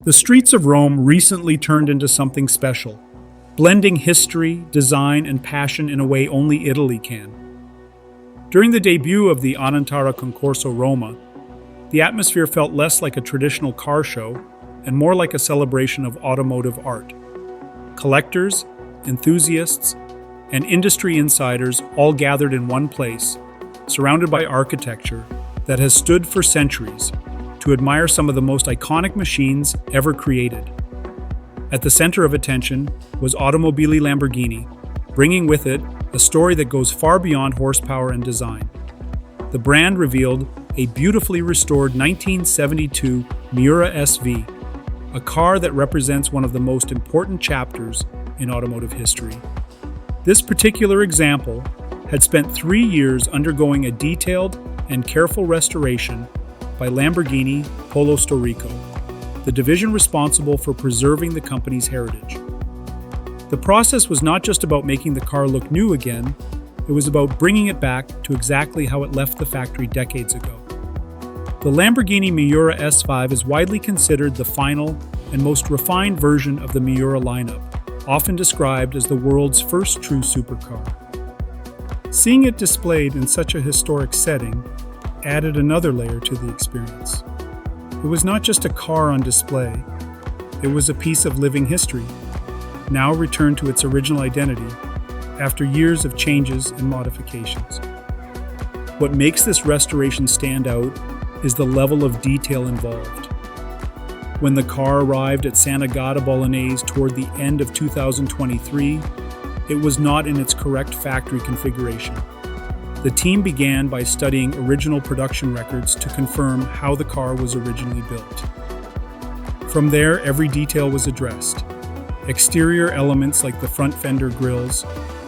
The streets of Rome recently turned into something special, blending history, design, and passion in a way only Italy can. During the debut of the Anantara Concorso Roma, the atmosphere felt less like a traditional car show and more like a celebration of automotive art. Collectors, enthusiasts, and industry insiders all gathered in one place, surrounded by architecture that has stood for centuries, to admire some of the most iconic machines ever created. At the center of attention was Automobili Lamborghini, bringing with it a story that goes far beyond horsepower and design. The brand revealed a beautifully restored 1972 Miura SV, a car that represents one of the most important chapters in automotive history. This particular example had spent 3 years undergoing a detailed and careful restoration by Lamborghini Polo Storico, the division responsible for preserving the company's heritage. The process was not just about making the car look new again, it was about bringing it back to exactly how it left the factory decades ago. The Lamborghini Miura S5 is widely considered the final and most refined version of the Miura lineup, often described as the world's first true supercar. Seeing it displayed in such a historic setting added another layer to the experience. It was not just a car on display, it was a piece of living history, now returned to its original identity after years of changes and modifications. What makes this restoration stand out is the level of detail involved. When the car arrived at Sant'Agata Bolognese toward the end of 2023, it was not in its correct factory configuration. The team began by studying original production records to confirm how the car was originally built. From there, every detail was addressed. Exterior elements like the front fender grills,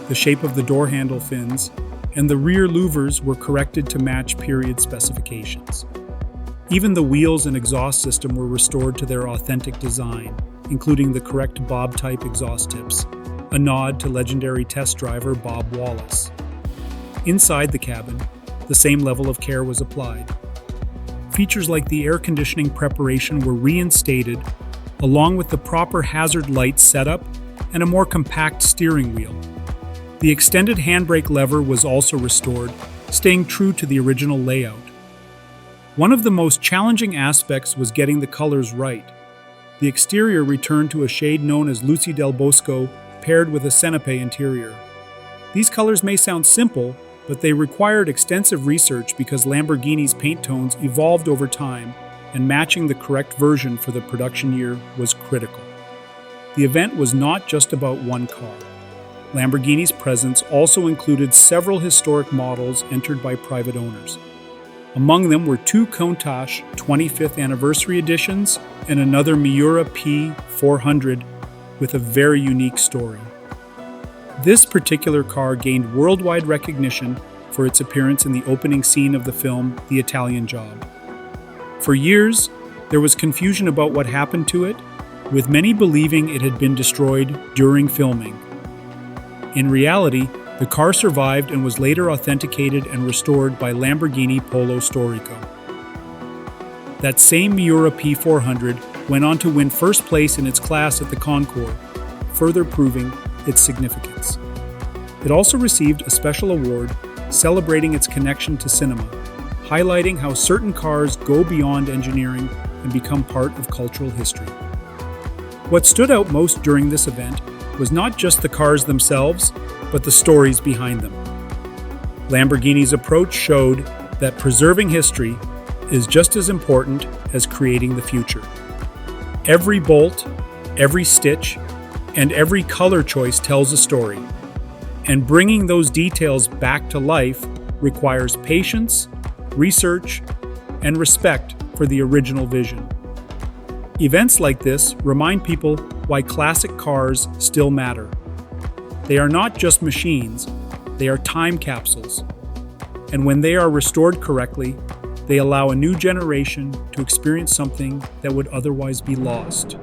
the shape of the door handle fins, and the rear louvers were corrected to match period specifications. Even the wheels and exhaust system were restored to their authentic design, including the correct Bob-type exhaust tips, a nod to legendary test driver Bob Wallace. Inside the cabin, the same level of care was applied. Features like the air conditioning preparation were reinstated, along with the proper hazard light setup and a more compact steering wheel. The extended handbrake lever was also restored, staying true to the original layout. One of the most challenging aspects was getting the colors right. The exterior returned to a shade known as Luce del Bosco, paired with a Senape interior. These colors may sound simple, but they required extensive research because Lamborghini's paint tones evolved over time, and matching the correct version for the production year was critical. The event was not just about one car. Lamborghini's presence also included several historic models entered by private owners. Among them were 2 Countach 25th anniversary editions and another Miura P400 with a very unique story. This particular car gained worldwide recognition for its appearance in the opening scene of the film The Italian Job. For years, there was confusion about what happened to it, with many believing it had been destroyed during filming. In reality, the car survived and was later authenticated and restored by Lamborghini Polo Storico. That same Miura P400 went on to win first place in its class at the Concours, further proving its significance. It also received a special award celebrating its connection to cinema, highlighting how certain cars go beyond engineering and become part of cultural history. What stood out most during this event was not just the cars themselves, but the stories behind them. Lamborghini's approach showed that preserving history is just as important as creating the future. Every bolt, every stitch, and every color choice tells a story, and bringing those details back to life requires patience, research, and respect for the original vision. Events like this remind people why classic cars still matter. They are not just machines, they are time capsules. And when they are restored correctly, they allow a new generation to experience something that would otherwise be lost.